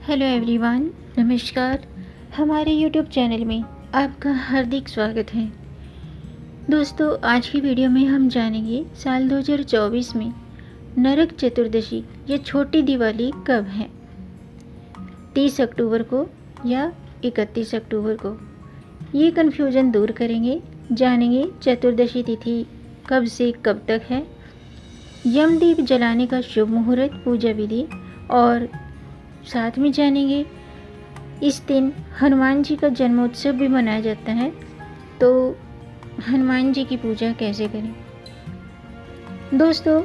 Hello everyone, नमस्कार। हमारे YouTube channel में आपका हार्दिक स्वागत है। दोस्तों, आज की वीडियो में हम जानेंगे साल 2024 में नरक चतुर्दशी या छोटी दिवाली कब है, 30 अक्टूबर को या 31 अक्टूबर को। ये कन्फ्यूज़न दूर करेंगे, जानेंगे चतुर्दशी तिथि कब से कब तक है, यमदीप जलाने का शुभ मुहूर्त, पूजा विधि, और साथ में जानेंगे इस दिन हनुमान जी का जन्मोत्सव भी मनाया जाता है, तो हनुमान जी की पूजा कैसे करें। दोस्तों,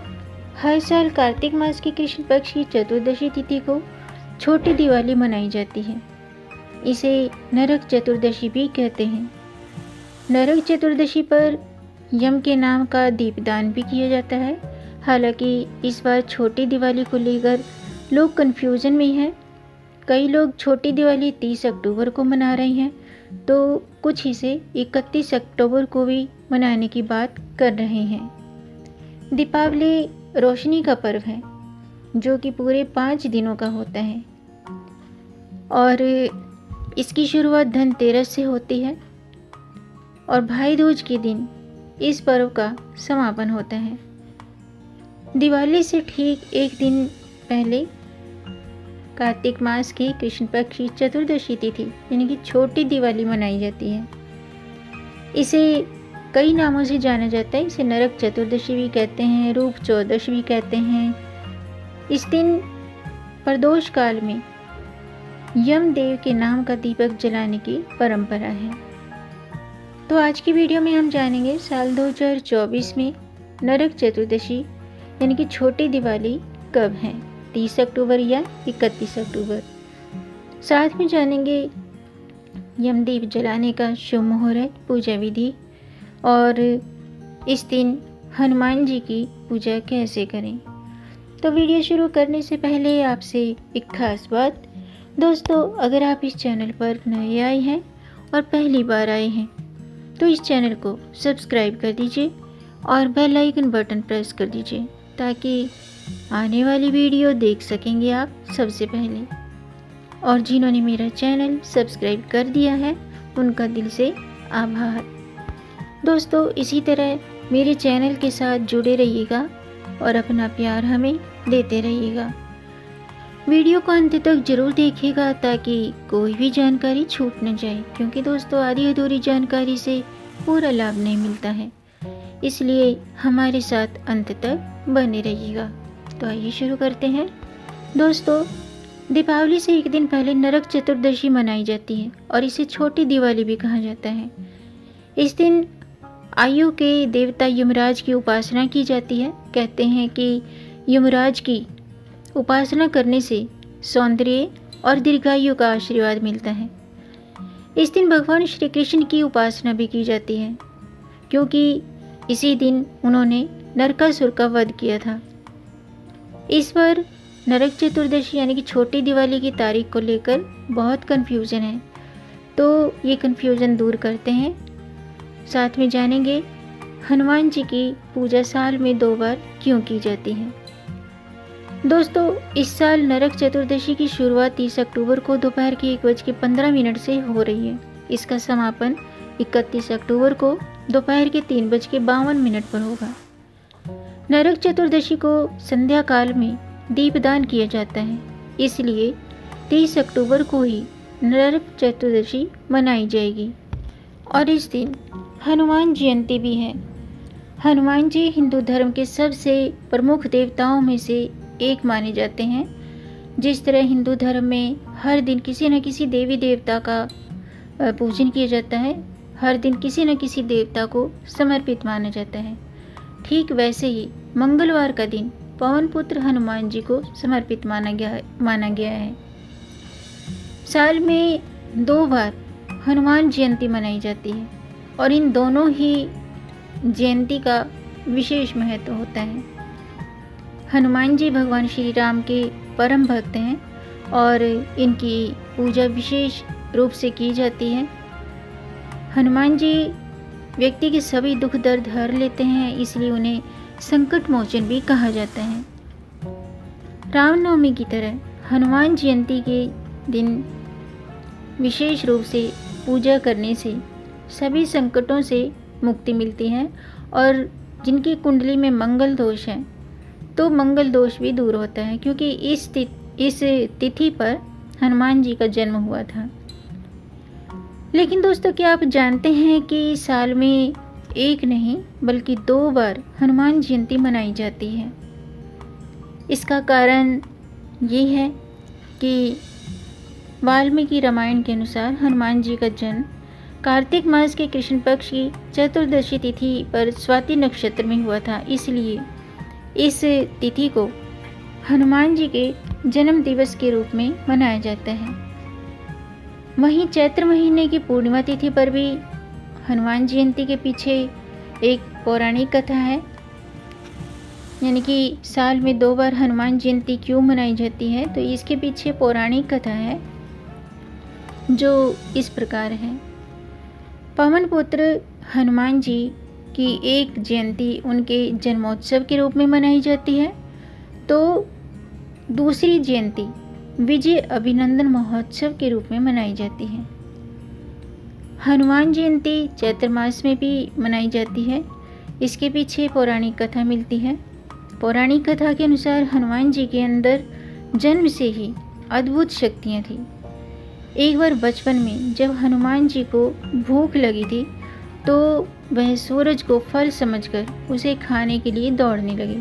हर साल कार्तिक मास की कृष्ण पक्ष की चतुर्दशी तिथि को छोटी दिवाली मनाई जाती है। इसे नरक चतुर्दशी भी कहते हैं। नरक चतुर्दशी पर यम के नाम का दीपदान भी किया जाता है। हालांकि इस बार छोटी दिवाली को लेकर लोग कन्फ्यूज़न में हैं। कई लोग छोटी दिवाली 30 अक्टूबर को मना रहे हैं, तो कुछ इसे 31 अक्टूबर को भी मनाने की बात कर रहे हैं। दीपावली रोशनी का पर्व है जो कि पूरे 5 दिनों का होता है और इसकी शुरुआत धनतेरस से होती है और भाई दूज के दिन इस पर्व का समापन होता है। दिवाली से ठीक एक दिन पहले कार्तिक मास की कृष्ण पक्ष की चतुर्दशी तिथि यानी कि छोटी दिवाली मनाई जाती है। इसे कई नामों से जाना जाता है। इसे नरक चतुर्दशी भी कहते हैं, रूप चौदश भी कहते हैं। इस दिन प्रदोष काल में यमदेव के नाम का दीपक जलाने की परंपरा है। तो आज की वीडियो में हम जानेंगे साल 2024 में नरक चतुर्दशी यानी कि छोटी दिवाली कब है, 30 अक्टूबर या 31 अक्टूबर। साथ में जानेंगे यमदीप जलाने का शुभ मुहूर्त, पूजा विधि, और इस दिन हनुमान जी की पूजा कैसे करें। तो वीडियो शुरू करने से पहले आपसे एक खास बात। दोस्तों, अगर आप इस चैनल पर नए आए हैं और पहली बार आए हैं तो इस चैनल को सब्सक्राइब कर दीजिए और बेल आइकन बटन प्रेस कर दीजिए ताकि आने वाली वीडियो देख सकेंगे आप सबसे पहले। और जिन्होंने मेरा चैनल सब्सक्राइब कर दिया है उनका दिल से आभार। दोस्तों, इसी तरह मेरे चैनल के साथ जुड़े रहिएगा और अपना प्यार हमें देते रहिएगा। वीडियो को अंत तक जरूर देखिएगा ताकि कोई भी जानकारी छूट न जाए, क्योंकि दोस्तों आधी अधूरी जानकारी से पूरा लाभ नहीं मिलता है। इसलिए हमारे साथ अंत तक बने रहिएगा। तो आइए शुरू करते हैं। दोस्तों, दीपावली से एक दिन पहले नरक चतुर्दशी मनाई जाती है और इसे छोटी दिवाली भी कहा जाता है। इस दिन आयु के देवता यमराज की उपासना की जाती है। कहते हैं कि यमराज की उपासना करने से सौंदर्य और दीर्घायु का आशीर्वाद मिलता है। इस दिन भगवान श्री कृष्ण की उपासना भी की जाती है, क्योंकि इसी दिन उन्होंने नरकासुर का वध किया था। इस बार नरक चतुर्दशी यानी कि छोटी दिवाली की तारीख को लेकर बहुत कन्फ्यूज़न है, तो ये कन्फ्यूज़न दूर करते हैं। साथ में जानेंगे हनुमान जी की पूजा साल में 2 बार क्यों की जाती है। दोस्तों, इस साल नरक चतुर्दशी की शुरुआत 30 अक्टूबर को दोपहर के 1:15 से हो रही है। इसका समापन 31 अक्टूबर को दोपहर के 3:52 पर होगा। नरक चतुर्दशी को संध्या काल में दीपदान किया जाता है, इसलिए 30 अक्टूबर को ही नरक चतुर्दशी मनाई जाएगी। और इस दिन हनुमान जयंती भी है। हनुमान जी हिंदू धर्म के सबसे प्रमुख देवताओं में से एक माने जाते हैं। जिस तरह हिंदू धर्म में हर दिन किसी न किसी देवी देवता का पूजन किया जाता है, हर दिन किसी न किसी देवता को समर्पित माना जाता है, ठीक वैसे ही मंगलवार का दिन पवन पुत्र हनुमान जी को समर्पित माना गया है। साल में 2 बार हनुमान जयंती मनाई जाती है और इन दोनों ही जयंती का विशेष महत्व होता है। हनुमान जी भगवान श्री राम के परम भक्त हैं और इनकी पूजा विशेष रूप से की जाती है। हनुमान जी व्यक्ति के सभी दुख दर्द हर लेते हैं, इसलिए उन्हें संकट मोचन भी कहा जाता है। रामनवमी की तरह हनुमान जयंती के दिन विशेष रूप से पूजा करने से सभी संकटों से मुक्ति मिलती है, और जिनकी कुंडली में मंगल दोष है तो मंगल दोष भी दूर होता है, क्योंकि इस तिथि पर हनुमान जी का जन्म हुआ था। लेकिन दोस्तों, क्या आप जानते हैं कि साल में एक नहीं बल्कि 2 बार हनुमान जयंती मनाई जाती है। इसका कारण ये है कि वाल्मीकि रामायण के अनुसार हनुमान जी का जन्म कार्तिक मास के कृष्ण पक्ष की चतुर्दशी तिथि पर स्वाति नक्षत्र में हुआ था, इसलिए इस तिथि को हनुमान जी के जन्म दिवस के रूप में मनाया जाता है। वहीं चैत्र महीने की पूर्णिमा तिथि पर भी हनुमान जयंती के पीछे एक पौराणिक कथा है। यानी कि साल में 2 बार हनुमान जयंती क्यों मनाई जाती है, तो इसके पीछे पौराणिक कथा है जो इस प्रकार है। पवन पुत्र हनुमान जी की एक जयंती उनके जन्मोत्सव के रूप में मनाई जाती है, तो दूसरी जयंती विजय अभिनंदन महोत्सव के रूप में मनाई जाती है। हनुमान जयंती चैत्र मास में भी मनाई जाती है। इसके पीछे पौराणिक कथा मिलती है। पौराणिक कथा के अनुसार हनुमान जी के अंदर जन्म से ही अद्भुत शक्तियाँ थीं। एक बार बचपन में जब हनुमान जी को भूख लगी थी तो वह सूरज को फल समझकर उसे खाने के लिए दौड़ने लगे।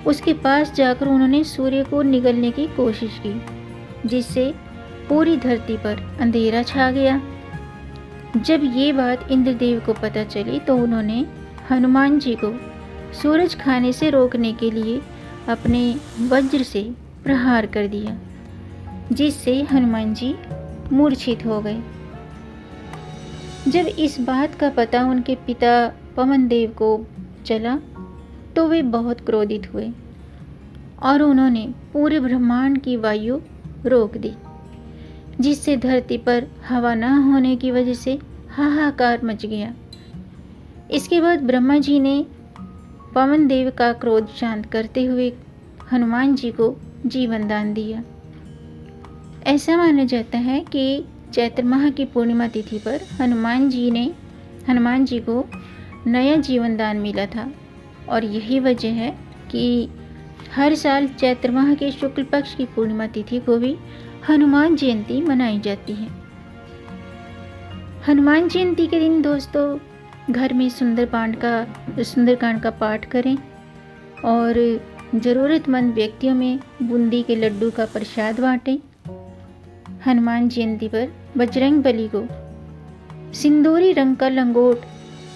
उसके पास जाकर उन्होंने सूर्य को निगलने की कोशिश की, जिससे पूरी धरती पर अंधेरा छा गया। जब ये बात इंद्रदेव को पता चली तो उन्होंने हनुमान जी को सूरज खाने से रोकने के लिए अपने वज्र से प्रहार कर दिया, जिससे हनुमान जी मूर्छित हो गए। जब इस बात का पता उनके पिता पवन देव को चला तो वे बहुत क्रोधित हुए और उन्होंने पूरे ब्रह्मांड की वायु रोक दी, जिससे धरती पर हवा न होने की वजह से हाहाकार मच गया। इसके बाद ब्रह्मा जी ने पवन देव का क्रोध शांत करते हुए हनुमान जी को जीवन दान दिया। ऐसा माना जाता है कि चैत्र माह की पूर्णिमा तिथि पर हनुमान जी को नया जीवन दान मिला था, और यही वजह है कि हर साल चैत्र माह के शुक्ल पक्ष की पूर्णिमा तिथि को भी हनुमान जयंती मनाई जाती है। हनुमान जयंती के दिन दोस्तों घर में सुंदरकांड का पाठ करें और ज़रूरतमंद व्यक्तियों में बूंदी के लड्डू का प्रसाद बांटें। हनुमान जयंती पर बजरंगबली को सिंदूरी रंग का लंगोट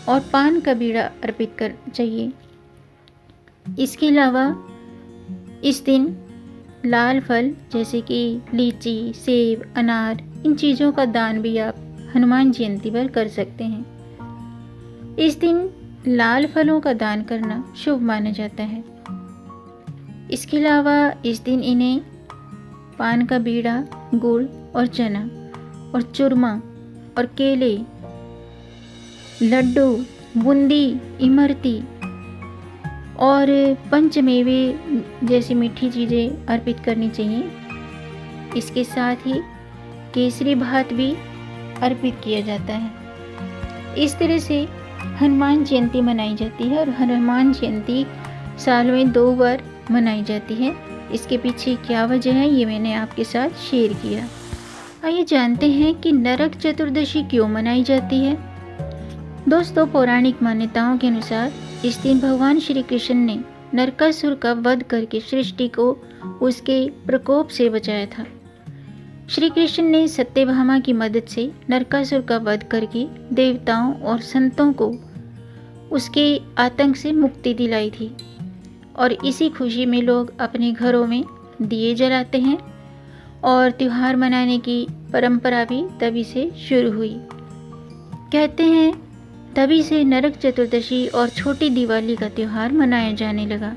और पान का बीड़ा अर्पित करना चाहिए। इसके अलावा इस दिन लाल फल जैसे कि लीची, सेब, अनार, इन चीज़ों का दान भी आप हनुमान जयंती पर कर सकते हैं। इस दिन लाल फलों का दान करना शुभ माना जाता है। इसके अलावा इस दिन इन्हें पान का बीड़ा, गुड़ और चना और चूरमा और केले, लड्डू, बूंदी, इमरती और पंचमेवे जैसी मीठी चीज़ें अर्पित करनी चाहिए। इसके साथ ही केसरी भात भी अर्पित किया जाता है। इस तरह से हनुमान जयंती मनाई जाती है, और हनुमान जयंती साल में 2 बार मनाई जाती है। इसके पीछे क्या वजह है ये मैंने आपके साथ शेयर किया। आइए जानते हैं कि नरक चतुर्दशी क्यों मनाई जाती है। दोस्तों, पौराणिक मान्यताओं के अनुसार इस दिन भगवान श्री कृष्ण ने नरकासुर का वध करके सृष्टि को उसके प्रकोप से बचाया था। श्री कृष्ण ने सत्यभामा की मदद से नरकासुर का वध करके देवताओं और संतों को उसके आतंक से मुक्ति दिलाई थी, और इसी खुशी में लोग अपने घरों में दिए जलाते हैं, और त्यौहार मनाने की परंपरा भी तभी से शुरू हुई। कहते हैं तभी से नरक चतुर्दशी और छोटी दिवाली का त्यौहार मनाया जाने लगा,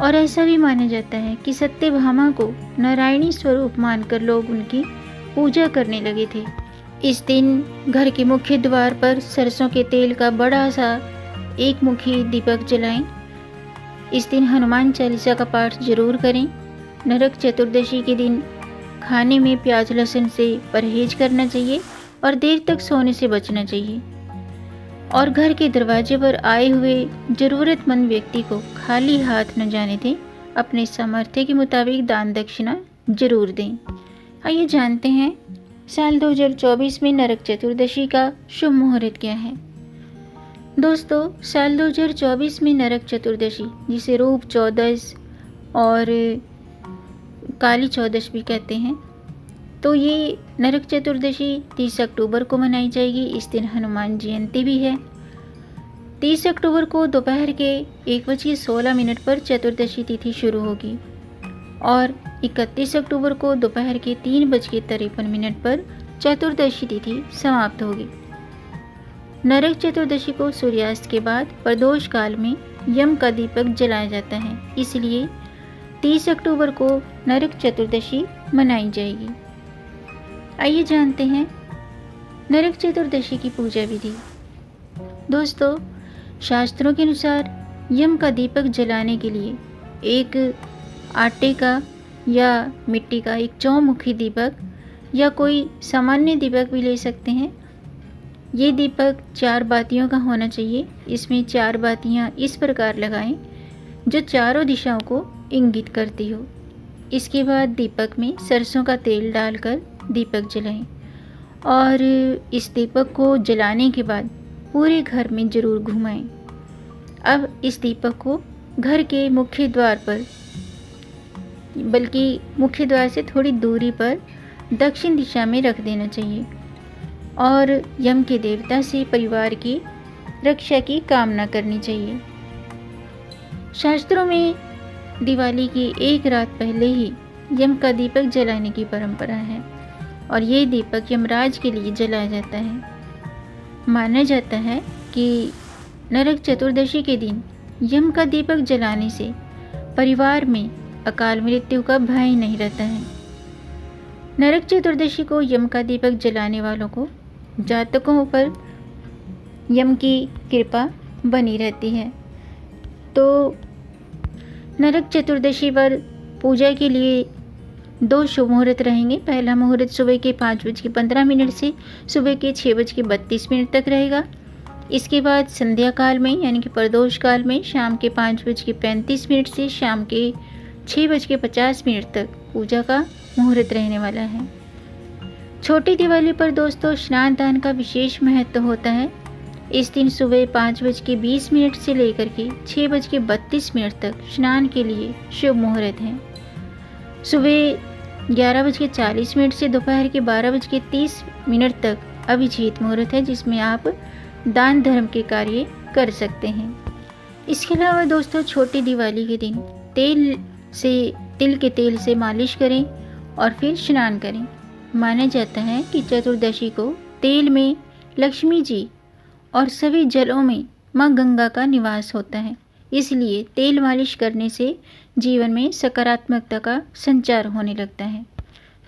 और ऐसा भी माना जाता है कि सत्यभामा को नारायणी स्वरूप मानकर लोग उनकी पूजा करने लगे थे। इस दिन घर के मुख्य द्वार पर सरसों के तेल का बड़ा सा एक मुखी दीपक जलाएं। इस दिन हनुमान चालीसा का पाठ जरूर करें। नरक चतुर्दशी के दिन खाने में प्याज लहसुन से परहेज करना चाहिए और देर तक सोने से बचना चाहिए। और घर के दरवाजे पर आए हुए ज़रूरतमंद व्यक्ति को खाली हाथ न जाने दें। अपने सामर्थ्य के मुताबिक दान दक्षिणा जरूर दें। आइए जानते हैं साल 2024 में नरक चतुर्दशी का शुभ मुहूर्त क्या है। दोस्तों, साल 2024 में नरक चतुर्दशी, जिसे रूप चौदस और काली चौदस भी कहते हैं, तो ये नरक चतुर्दशी 30 अक्टूबर को मनाई जाएगी। इस दिन हनुमान जयंती भी है। 30 अक्टूबर को दोपहर के 1:16 पर चतुर्दशी तिथि शुरू होगी और 31 अक्टूबर को दोपहर के 3:53 पर चतुर्दशी तिथि समाप्त होगी। नरक चतुर्दशी को सूर्यास्त के बाद प्रदोष काल में यम का दीपक जलाया जाता है, इसलिए 30 अक्टूबर को नरक चतुर्दशी मनाई जाएगी। आइए जानते हैं नरक चतुर्दशी की पूजा विधि। दोस्तों, शास्त्रों के अनुसार यम का दीपक जलाने के लिए एक आटे का या मिट्टी का एक चौमुखी दीपक या कोई सामान्य दीपक भी ले सकते हैं। ये दीपक 4 बातियों का होना चाहिए। इसमें 4 बातियाँ इस प्रकार लगाएं जो चारों दिशाओं को इंगित करती हो। इसके बाद दीपक में सरसों का तेल डालकर दीपक जलाएं और इस दीपक को जलाने के बाद पूरे घर में ज़रूर घुमाएं। अब इस दीपक को घर के मुख्य द्वार पर, बल्कि मुख्य द्वार से थोड़ी दूरी पर दक्षिण दिशा में रख देना चाहिए और यम के देवता से परिवार की रक्षा की कामना करनी चाहिए। शास्त्रों में दिवाली की एक रात पहले ही यम का दीपक जलाने की परंपरा है और ये दीपक यमराज के लिए जलाया जाता है। माना जाता है कि नरक चतुर्दशी के दिन यम का दीपक जलाने से परिवार में अकाल मृत्यु का भय नहीं रहता है। नरक चतुर्दशी को यम का दीपक जलाने वालों को जातकों पर यम की कृपा बनी रहती है। तो नरक चतुर्दशी पर पूजा के लिए 2 शुभ मुहूर्त रहेंगे। पहला मुहूर्त सुबह के 5:15 से सुबह के 6:32 तक रहेगा। इसके बाद संध्या काल में यानी कि प्रदोष काल में शाम के 5:35 से शाम के 6:50 तक पूजा का मुहूर्त रहने वाला है। छोटी दिवाली पर दोस्तों स्नान दान का विशेष महत्व होता है। इस दिन सुबह 5:20 से लेकर के 6:32 तक स्नान के लिए शुभ मुहूर्त है। सुबह 11:40 से दोपहर के 12:30 तक अभिजीत मुहूर्त है, जिसमें आप दान धर्म के कार्य कर सकते हैं। इसके अलावा दोस्तों छोटी दिवाली के दिन तिल के तेल से मालिश करें और फिर स्नान करें। माना जाता है कि चतुर्दशी को तेल में लक्ष्मी जी और सभी जलों में माँ गंगा का निवास होता है, इसलिए तेल मालिश करने से जीवन में सकारात्मकता का संचार होने लगता है।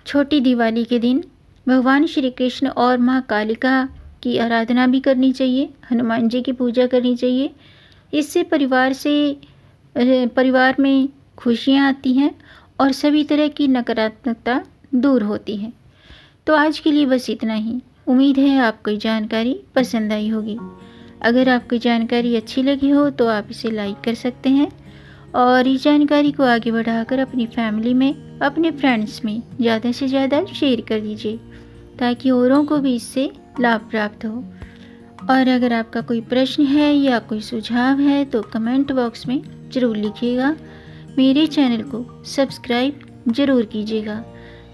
छोटी दिवाली के दिन भगवान श्री कृष्ण और माँ कालिका की आराधना भी करनी चाहिए, हनुमान जी की पूजा करनी चाहिए। इससे परिवार में खुशियाँ आती हैं और सभी तरह की नकारात्मकता दूर होती है। तो आज के लिए बस इतना ही। उम्मीद है आपको जानकारी पसंद आई होगी। अगर आपको जानकारी अच्छी लगी हो तो आप इसे लाइक कर सकते हैं और इस जानकारी को आगे बढ़ाकर अपनी फैमिली में, अपने फ्रेंड्स में ज़्यादा से ज़्यादा शेयर कर दीजिए ताकि औरों को भी इससे लाभ प्राप्त हो। और अगर आपका कोई प्रश्न है या कोई सुझाव है तो कमेंट बॉक्स में ज़रूर लिखिएगा। मेरे चैनल को सब्सक्राइब ज़रूर कीजिएगा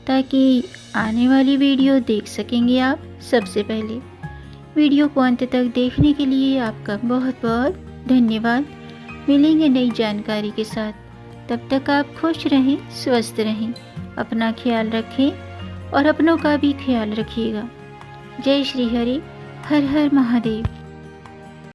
ताकि आने वाली वीडियो देख सकेंगे आप सबसे पहले। वीडियो को अंत तक देखने के लिए आपका बहुत बहुत धन्यवाद। मिलेंगे नई जानकारी के साथ, तब तक आप खुश रहें, स्वस्थ रहें, अपना ख्याल रखें और अपनों का भी ख्याल रखिएगा। जय श्री हरि, हर हर महादेव।